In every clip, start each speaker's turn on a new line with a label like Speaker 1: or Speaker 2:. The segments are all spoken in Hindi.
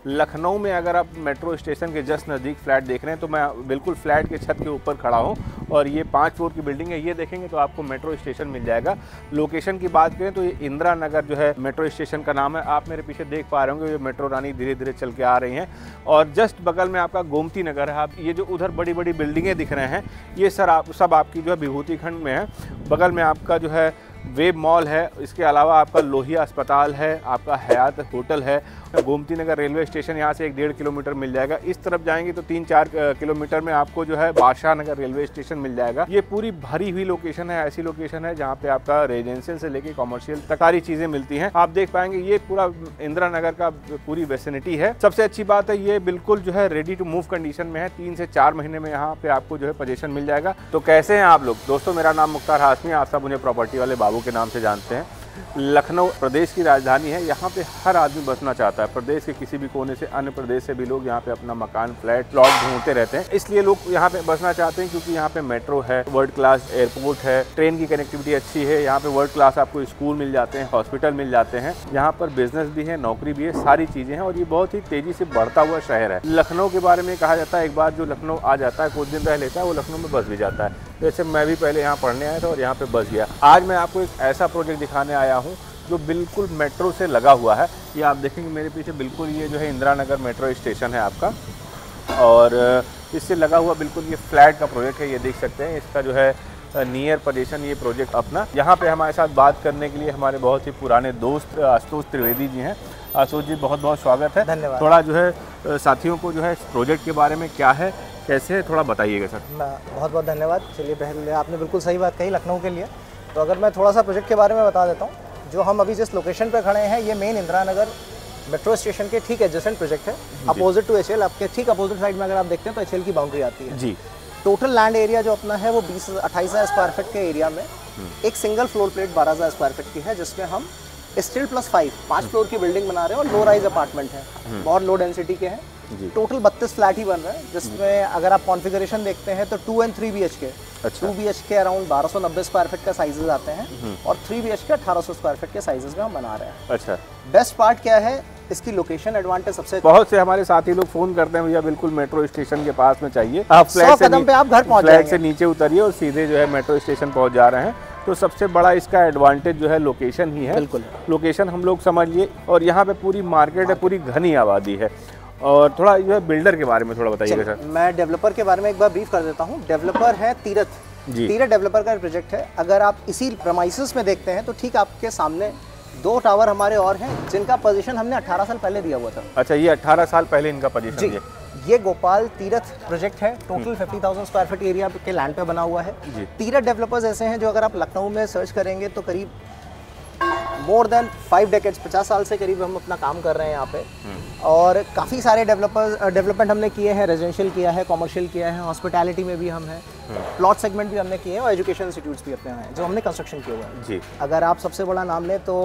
Speaker 1: लखनऊ में अगर आप मेट्रो स्टेशन के जस्ट नज़दीक फ्लैट देख रहे हैं तो मैं बिल्कुल फ्लैट के छत के ऊपर खड़ा हूं और ये 5 फ्लोर की बिल्डिंग है। ये देखेंगे तो आपको मेट्रो स्टेशन मिल जाएगा। लोकेशन की बात करें तो ये इंदिरा नगर जो है मेट्रो स्टेशन का नाम है। आप मेरे पीछे देख पा रहे होंगे ये मेट्रो रानी धीरे धीरे चल के आ रही हैं और जस्ट बगल में आपका गोमती नगर है। आप ये जो उधर बड़ी बड़ी बिल्डिंगें दिख रहे हैं ये सब आपकी जो है विभूति खंड में है। बगल में आपका जो है वेब मॉल है, इसके अलावा आपका लोहिया अस्पताल है, आपका हयात होटल है। गोमती नगर रेलवे स्टेशन यहाँ से 1-1.5 किलोमीटर मिल जाएगा। इस तरफ जाएंगे तो 3-4 किलोमीटर में आपको जो है बादशाह नगर रेलवे स्टेशन मिल जाएगा। ये पूरी भरी हुई लोकेशन है, ऐसी लोकेशन है जहाँ पे आपका रेजिडेंशियल से लेके कॉमर्शियल तक सारी चीज़ें मिलती हैं। आप देख पाएंगे ये पूरा इंदिरा नगर का पूरी वेसिनिटी है। सबसे अच्छी बात है ये बिल्कुल जो है रेडी टू मूव कंडीशन में है। 3 से 4 महीने में यहाँ पे आपको जो है पोजीशन मिल जाएगा। तो कैसे हैं आप लोग? दोस्तों मेरा नाम मुख्तार हाशमी, आप सब मुझे प्रॉपर्टी वाले बाबू के नाम से जानते हैं। लखनऊ प्रदेश की राजधानी है। यहाँ पे हर आदमी बसना चाहता है। प्रदेश के किसी भी कोने से, अन्य प्रदेश से भी लोग यहाँ पे अपना मकान, फ्लैट, प्लॉट ढूंढते रहते हैं। इसलिए लोग यहाँ पे बसना चाहते हैं क्योंकि यहाँ पे मेट्रो है, वर्ल्ड क्लास एयरपोर्ट है, ट्रेन की कनेक्टिविटी अच्छी है। यहाँ पे वर्ल्ड क्लास आपको स्कूल मिल जाते हैं, हॉस्पिटल मिल जाते हैं। यहाँ पर बिजनेस भी है, नौकरी भी है, सारी चीज़ें हैं और ये बहुत ही तेज़ी से बढ़ता हुआ शहर है। लखनऊ के बारे में कहा जाता है एक बार जो लखनऊ आ जाता है, कुछ दिन रह लेता है, वो लखनऊ में बस भी जाता है। जैसे मैं भी पहले यहाँ पढ़ने आया था और यहाँ पे बस गया। आज मैं आपको एक ऐसा प्रोजेक्ट दिखाने आया हूँ जो बिल्कुल मेट्रो से लगा हुआ है। ये आप देखेंगे मेरे पीछे बिल्कुल ये जो है इंदिरा नगर मेट्रो स्टेशन है आपका और इससे लगा हुआ बिल्कुल ये फ्लैट का प्रोजेक्ट है। ये देख सकते हैं इसका जो है नियर पोजीशन ये प्रोजेक्ट अपना। यहाँ पे हमारे साथ बात करने के लिए हमारे बहुत ही पुराने दोस्त आशुतोष त्रिवेदी जी हैं। आशुतोष जी बहुत बहुत स्वागत है।
Speaker 2: धन्यवाद।
Speaker 1: थोड़ा जो है साथियों को जो है इस प्रोजेक्ट के बारे में क्या है, कैसे है, थोड़ा बताइएगा सर।
Speaker 2: बहुत बहुत धन्यवाद। चलिए पहले आपने बिल्कुल सही बात कही लखनऊ के लिए। तो अगर मैं थोड़ा सा प्रोजेक्ट के बारे में बता देता हूँ। जो हम अभी जिस लोकेशन पे खड़े हैं ये main Indira Nagar metro station के ठीक एडजेसेंट प्रोजेक्ट है। अपोजिट टू एचएल, आपके ठीक अपोजिट साइड में अगर आप देखते हैं तो एचएल की बाउंड्री आती है जी। टोटल लैंड एरिया जो अपना है वो 28,000 स्क्वायर फीट के एरिया में एक single floor plate 12,000 square feet की है, जिसमें हम स्टील प्लस 5 फ्लोर की बिल्डिंग बना रहे हैं और लो राइज अपार्टमेंट है, बहुत लो डेंसिटी के हैं। टोटल 32 फ्लैट ही बन रहे हैं, जिसमें अगर आप कॉन्फ़िगरेशन देखते हैं तो 2 and 3 BHK। 2 BHK around 1290 square feet का साइजेस आते हैं और 3 BHK 1800 स्क्वायर फीट के साइजेस में हम बना रहे हैं।
Speaker 1: अच्छा,
Speaker 2: बेस्ट पार्ट क्या है, इसकी लोकेशन एडवांटेज सबसे।
Speaker 1: बहुत से हमारे साथी लोग फोन करते हैं भैया बिल्कुल मेट्रो स्टेशन के पास में चाहिए। आप फ्लैट से
Speaker 2: कदम पे आप घर पहुंच
Speaker 1: फ्लैट से नीचे उतरिए और सीधे जो है मेट्रो स्टेशन पहुंच जा रहे हैं। तो सबसे बड़ा इसका एडवांटेज जो है लोकेशन ही है।
Speaker 2: बिल्कुल
Speaker 1: लोकेशन हम लोग समझिए और यहाँ पे पूरी मार्केट है, पूरी घनी आबादी है। और थोड़ा जो है बिल्डर के बारे में थोड़ा बताइएगा सर।
Speaker 2: मैं डेवलपर के बारे में एक बार ब्रीफ कर देता हूँ। डेवलपर है तीरथ डेवलपर का प्रोजेक्ट है। अगर आप इसी प्रमाइसेस में देखते हैं तो ठीक आपके सामने 2 टावर हमारे और हैं जिनका पोजीशन हमने 18 साल पहले दिया हुआ था।
Speaker 1: अच्छा, ये 18 साल पहले इनका पोजीशन है।
Speaker 2: ये गोपाल तीरथ प्रोजेक्ट है। टोटल 50,000 स्क्वायर फीट एरिया के लैंड पे बना हुआ है। तीरथ डेवलपर्स ऐसे हैं जो अगर आप लखनऊ में सर्च करेंगे तो करीब मोर देन 5 डेकेड्स 50 साल से करीब हम अपना काम कर रहे हैं यहाँ पे। और काफ़ी सारे डेवलपमेंट हमने किए हैं, रेजिडेंशियल किया है, कॉमर्शियल किया है, हॉस्पिटैलिटी में भी हम हैं, प्लॉट सेगमेंट भी हमने किए हैं और एजुकेशन इंस्टीट्यूट्स भी अपने हैं जो हमने कंस्ट्रक्शन किए हुए हैं जी। अगर आप सबसे बड़ा नाम लें तो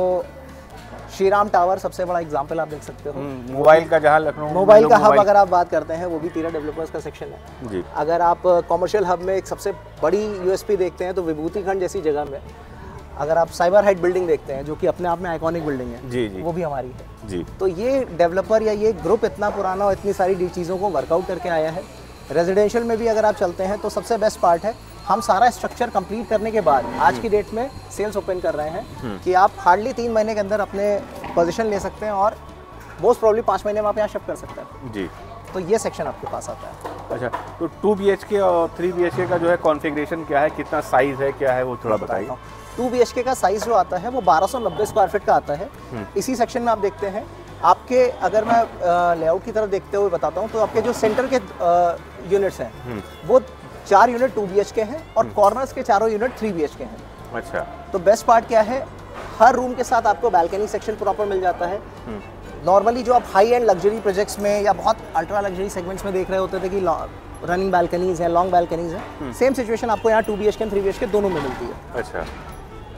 Speaker 2: श्रीराम टावर सबसे बड़ा एग्जांपल आप देख सकते हो।
Speaker 1: मोबाइल का जहां लखनऊ
Speaker 2: मोबाइल का हब अगर आप बात करते हैं वो भी तीरथ डेवलपर्स का सेक्शन है जी। अगर आप कॉमर्शियल हब में एक सबसे बड़ी यूएसपी देखते हैं तो विभूति खंड जैसी जगह में अगर आप साइबर हाइट बिल्डिंग देखते हैं जो कि अपने आप में आइकॉनिक बिल्डिंग है जी, वो भी हमारी है जी। तो ये डेवलपर या ये ग्रुप इतना पुराना और इतनी सारी चीज़ों को वर्कआउट करके आया है। रेजिडेंशियल में भी अगर आप चलते हैं तो सबसे बेस्ट पार्ट है हम सारा स्ट्रक्चर कंप्लीट करने के बाद आज की डेट में सेल्स ओपन कर रहे हैं कि आप हार्डली 3 महीने के अंदर अपने पोजीशन ले सकते हैं और मोस्ट प्रॉब्ली 5 महीने में आप यहाँ शिफ्ट कर सकते हैं जी। तो ये सेक्शन आपके पास आता है।
Speaker 1: अच्छा, तो 2 BHK और 3 BHK का जो है कॉन्फ़िगरेशन क्या है, कितना साइज़ है, क्या है वो थोड़ा बताइए।
Speaker 2: 2 BHK का साइज़ जो आता है वो 1290 स्क्वायर फीट का आता है। इसी सेक्शन में आप देखते हैं आपके, अगर मैं लेआउट की तरफ देखते हुए बताता हूँ तो आपके जो सेंटर के यूनिट्स हैं वो 4 यूनिट 2 BHK हैं और कॉर्नर्स के चारों यूनिट 3 BHK हैं। अच्छा, तो बेस्ट पार्ट क्या है, हर रूम के साथ आपको बालकनी सेक्शन प्रॉपर मिल जाता है। नॉर्मली जो आप हाई एंड लग्जरी प्रोजेक्ट्स में या बहुत अल्ट्रा लग्जरी सेगमेंट्स में देख रहे होते थे कि रनिंग बालकनीज है, लॉन्ग बालकनीज है, सेम सिचुएशन आपको यहाँ 2 BHK 3 BHK दोनों में मिलती है। अच्छा,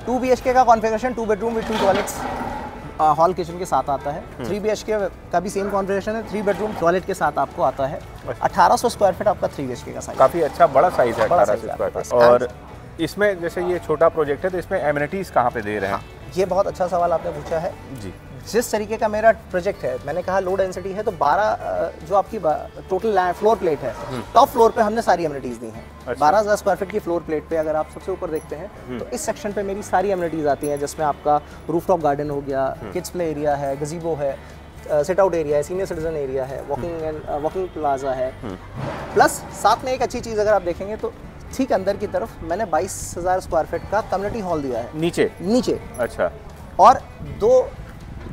Speaker 2: 2 BHK का configuration 2 bedroom with 2 toilets hall kitchen के साथ आता है। 3 BHK का भी सेम कॉन्फ़िगरेशन है, 3 बेडरूम टॉयलेट के साथ आपको आता है। 1800 स्क्वायर फीट आपका 3 BHK का साइज, काफ़ी
Speaker 1: अच्छा बड़ा साइज है 1800 स्क्वायर फीट। और इसमें जैसे ये छोटा प्रोजेक्ट है तो इसमें एमिनिटीज़ कहाँ पे दे रहे हैं?
Speaker 2: ये बहुत अच्छा सवाल आपने पूछा है जी। जिस तरीके का मेरा प्रोजेक्ट है, मैंने कहा लो डेंसिटी है, तो 12 जो आपकी टोटल फ्लोर प्लेट है, टॉप फ्लोर पे हमने सारी एमिनिटीज दी हैं। 12,000 स्क्वायर फीट की फ्लोर प्लेट पे अगर आप सबसे ऊपर देखते हैं तो इस सेक्शन पे मेरी सारी एमिनिटीज आती हैं, जिसमें आपका रूफटॉप गार्डन हो गया, किड्स प्ले एरिया है, गजीबो है, सिट आउट एरिया है, सीनियर सिटीजन एरिया है, वॉकिंग प्लाजा है। प्लस साथ में एक अच्छी चीज़ अगर आप देखेंगे तो ठीक अंदर की तरफ मैंने 22,000 स्क्वायर फीट का कम्युनिटी हॉल दिया है नीचे।
Speaker 1: अच्छा।
Speaker 2: और 2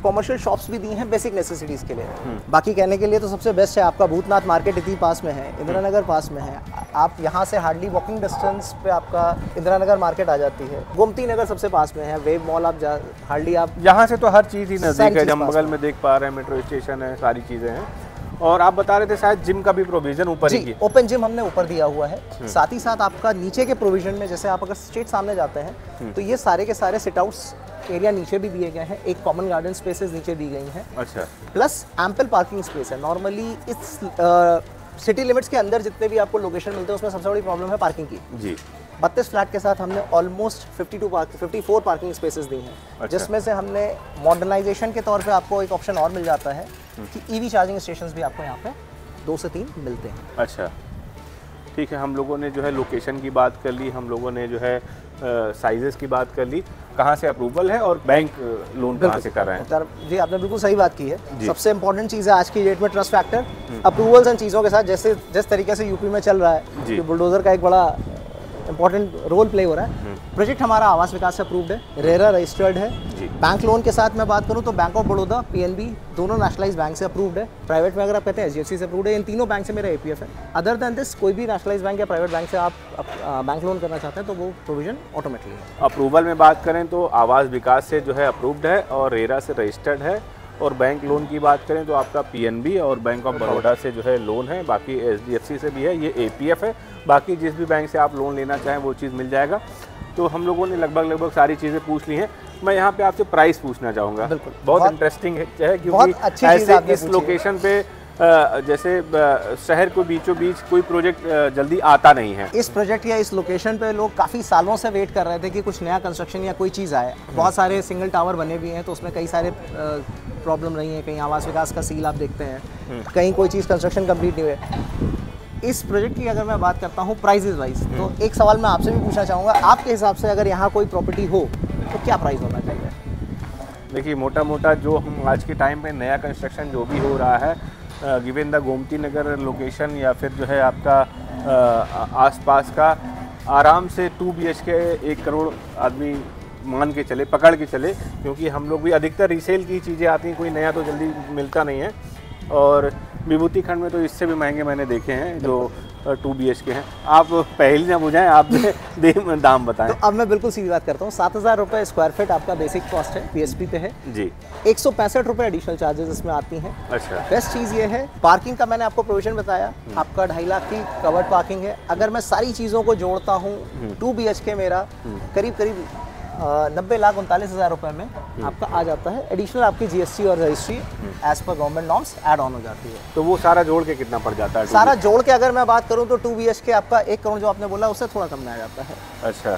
Speaker 2: कॉमर्शियल शॉप्स भी दी हैं बेसिक नेसेसिटीज़ के लिए। बाकी कहने के लिए तो सबसे बेस्ट है आपका भूतनाथ मार्केट इतनी पास में है, इंदिरा नगर पास में है, आप यहाँ से हार्डली वॉकिंग डिस्टेंस पे आपका इंदिरा नगर मार्केट आ जाती है। गोमती नगर सबसे पास में है, वेव मॉल आप हार्डली आप
Speaker 1: यहाँ से तो हर चीज़ ही नज़दीक है, हम बगल में देख पा रहे हैं, मेट्रो स्टेशन है, सारी चीज़ें हैं। और आप बता रहे थे शायद जिम का भी प्रोविजन ऊपर ही की,
Speaker 2: ओपन जिम हमने ऊपर दिया हुआ है। साथ ही साथ आपका नीचे के प्रोविजन में, जैसे आप अगर स्ट्रेट सामने जाते हैं तो ये सारे के सारे सिट आउट्स एरिया नीचे भी दिए गए हैं, एक कॉमन गार्डन स्पेसेस नीचे दी गई हैं।
Speaker 1: अच्छा।
Speaker 2: प्लस एम्पल पार्किंग स्पेस है। नॉर्मली इस सिटी लिमिट्स के अंदर जितने भी आपको लोकेशन मिलते हैं उसमें सबसे बड़ी प्रॉब्लम है पार्किंग की जी। 32 फ्लैट के साथ हमने ऑलमोस्ट 54 पार्किंग स्पेसेस दी हैं। अच्छा। जिसमें से हमने मॉडर्नाइजेशन के तौर पे आपको एक ऑप्शन और मिल जाता है कि ईवी चार्जिंग स्टेशंस भी आपको यहाँ पे 2 से 3 मिलते हैं।
Speaker 1: अच्छा, ठीक है। हम लोगों ने जो है लोकेशन की बात कर ली, हम लोगों ने जो है साइजेस की बात कर ली, कहाँ से अप्रूवल है और बैंक लोन कहाँ से कर रहे हैं।
Speaker 2: जी आपने बिल्कुल सही बात की है। सबसे इंपॉर्टेंट चीज़ है आज की डेट में ट्रस्ट फैक्टर। अप्रूवल्स एंड चीज़ों के साथ जिस तरीके से यूपी में चल रहा है कि बुलडोजर का एक बड़ा इंपॉर्टेंट रोल प्ले हो रहा है। प्रोजेक्ट हमारा आवास विकास से अप्रूव्ड है, रेरा रजिस्टर्ड है। बैंक लोन के साथ मैं बात करूं तो बैंक ऑफ बड़ौदा, पीएनबी दोनों नेशनलाइज बैंक से अप्रूव्ड है। प्राइवेट में अगर आप कहते हैं एचडीएफसी से अप्रूव्ड है। इन तीनों बैंक से मेरा एपीएफ है। अदर देन दिस कोई भी नेशनलाइज बैंक या प्राइवेट बैंक से आप बैंक लोन करना चाहते हैं तो वो प्रोविजन ऑटोमेटिकली है।
Speaker 1: अप्रूवल में बात करें तो आवास विकास से जो है अप्रूव्ड है और रेरा से रजिस्टर्ड है। और बैंक लोन की बात करें तो आपका पीएनबी और बैंक ऑफ बड़ौदा से जो है लोन है, बाकी एचडीएफसी से भी है, ये एपीएफ है। बाकी जिस भी बैंक से आप लोन लेना चाहें वो चीज़ मिल जाएगा। तो हम लोगों ने लगभग सारी चीज़ें पूछ ली हैं। मैं यहाँ पे आपसे प्राइस पूछना चाहूँगा। बहुत इंटरेस्टिंग है क्योंकि ऐसे इस लोकेशन पे जैसे शहर को बीचों बीच कोई प्रोजेक्ट जल्दी आता नहीं है।
Speaker 2: इस प्रोजेक्ट या इस लोकेशन पे लोग काफ़ी सालों से वेट कर रहे थे कि कुछ नया कंस्ट्रक्शन या कोई चीज़ आए। बहुत सारे सिंगल टावर बने भी हैं तो उसमें कई सारे प्रॉब्लम रही है। कहीं आवास विकास का सील आप देखते हैं, कहीं कोई चीज़ कंस्ट्रक्शन कंप्लीट नहीं हुए। इस प्रोजेक्ट की अगर मैं बात करता हूँ प्राइजेज वाइज, तो एक सवाल मैं आपसे भी पूछना चाहूँगा, आपके हिसाब से अगर यहाँ कोई प्रॉपर्टी हो तो क्या प्राइस होना चाहिए?
Speaker 1: देखिए मोटा मोटा जो हम आज के टाइम पे नया कंस्ट्रक्शन जो भी हो रहा है, given the Gomti Nagar location या फिर जो है आपका आसपास का, आराम से 2 BHK 1 करोड़ आदमी मान के चले, पकड़ के चले, क्योंकि हम लोग भी अधिकतर रीसेल की चीज़ें आती हैं, कोई नया तो जल्दी मिलता नहीं है। और विभूति खंड में तो इससे भी महंगे मैंने देखे हैं जो 2 BHK हैं। आप पहले ना बुझाएं, आप दाम बताएं।
Speaker 2: तो अब मैं बिल्कुल सीधी बात करता हूँ। 7,000 रुपये स्क्वायर फीट आपका बेसिक कॉस्ट है, पीएसपी पे है जी। 165 रुपये एडिशनल चार्जेस इसमें आती हैं। अच्छा। बेस्ट चीज़ ये है पार्किंग का, मैंने आपको प्रोविजन बताया, आपका 2.5 लाख की कवर्ड पार्किंग है। अगर मैं सारी चीज़ों को जोड़ता हूँ 2 BHK मेरा करीब 90,39,000 रुपये में आपका आ जाता है। एडिशनल आपकी जीएसटी और रजिस्ट्री एज पर गवर्नमेंट नॉर्म्स ऐड ऑन हो जाती है।
Speaker 1: तो वो सारा जोड़ के कितना पड़ जाता है?
Speaker 2: सारा जोड़ के अगर मैं बात करूं तो 2 BHK आपका 1 करोड़ जो आपने बोला उससे थोड़ा कम में आ जाता है।
Speaker 1: अच्छा,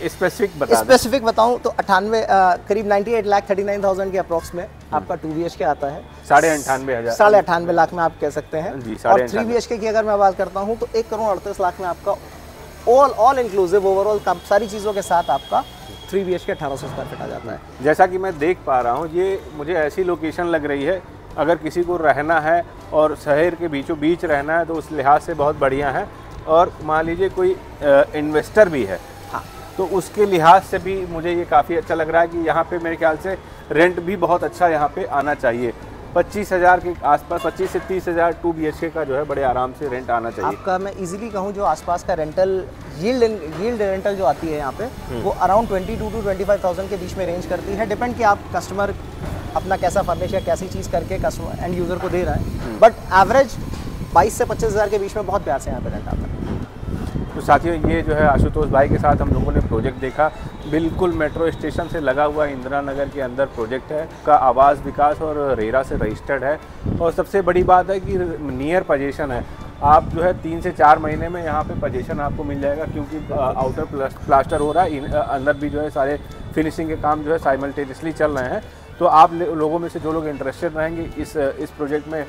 Speaker 1: स्पेसिफिक
Speaker 2: बताऊं तो 98 करीब 98,39,000 के अप्रॉक्स में आपका 2 BHK आता है।
Speaker 1: 98,500
Speaker 2: 98 लाख में आप कह सकते हैं। और 3 BHK की अगर मैं बात करता हूँ तो 1 करोड़ 38 लाख में आपका ऑल इंक्लूसिव ओवरऑल सारी चीज़ों के साथ आपका 3 BHK 1800 स्क्वायर फीट आ जाता है।
Speaker 1: जैसा कि मैं देख पा रहा हूँ, ये मुझे ऐसी लोकेशन लग रही है, अगर किसी को रहना है और शहर के बीचों बीच रहना है तो उस लिहाज से बहुत बढ़िया है। और मान लीजिए कोई इन्वेस्टर भी है, हाँ, तो उसके लिहाज से भी मुझे ये काफ़ी अच्छा लग रहा है कि यहाँ पे मेरे ख्याल से रेंट भी बहुत अच्छा यहाँ पे आना चाहिए। 25,000 के आसपास, 25 से 30,000 2 BHK का जो है बड़े आराम से रेंट आना चाहिए।
Speaker 2: आपका मैं इजीली कहूँ जो आसपास का रेंटल यील्ड रेंटल जो आती है यहाँ पे वो अराउंड 22 to 25,000 के बीच में रेंज करती है। डिपेंड कि आप कस्टमर अपना कैसा फर्निश या कैसी चीज़ करके कस्टमर एंड यूज़र को दे रहा है। बट एवरेज 22 से 25,000 के बीच में बहुत प्यार से यहाँ पे रेंट आता है।
Speaker 1: तो साथियों, ये जो है आशुतोष भाई के साथ हम लोगों ने प्रोजेक्ट देखा, बिल्कुल मेट्रो स्टेशन से लगा हुआ इंदिरा नगर के अंदर प्रोजेक्ट है का आवास विकास और रेरा से रजिस्टर्ड है। और सबसे बड़ी बात है कि नियर पोजीशन है। आप जो है 3 से 4 महीने में यहाँ पे पोजीशन आपको मिल जाएगा, क्योंकि आउटर प्लास्टर हो रहा है, अंदर भी जो है सारे फिनिशिंग के काम जो है साइमल्टेनियसली चल रहे हैं। तो आप लोगों में से जो लोग इंटरेस्टेड रहेंगे इस प्रोजेक्ट में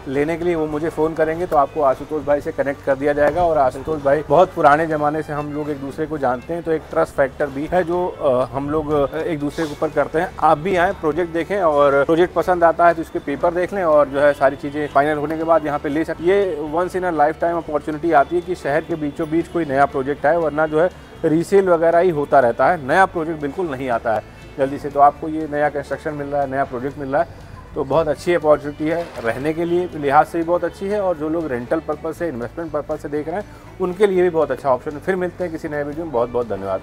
Speaker 1: लेने के लिए, वो मुझे फ़ोन करेंगे तो आपको आशुतोष भाई से कनेक्ट कर दिया जाएगा। और आशुतोष भाई बहुत पुराने ज़माने से हम लोग एक दूसरे को जानते हैं, तो एक ट्रस्ट फैक्टर भी है जो हम लोग एक दूसरे के ऊपर करते हैं। आप भी आएँ, प्रोजेक्ट देखें, और प्रोजेक्ट पसंद आता है तो इसके पेपर देख लें, और जो है सारी चीज़ें फाइनल होने के बाद यहाँ पे ले सकते। ये once in a lifetime opportunity आती है कि शहर के बीचों बीच कोई नया प्रोजेक्ट आए, वरना जो है रीसेल वगैरह ही होता रहता है, नया प्रोजेक्ट बिल्कुल नहीं आता है जल्दी से। तो आपको ये नया कंस्ट्रक्शन मिल रहा है, नया प्रोजेक्ट मिल रहा है, तो बहुत अच्छी अपॉर्चुनिटी है। रहने के लिए लिहाज से भी बहुत अच्छी है, और जो लोग रेंटल पर्पज़ से, इन्वेस्टमेंट पर्पज़ से देख रहे हैं उनके लिए भी बहुत अच्छा ऑप्शन है। फिर मिलते हैं किसी नए वीडियो में। बहुत बहुत धन्यवाद।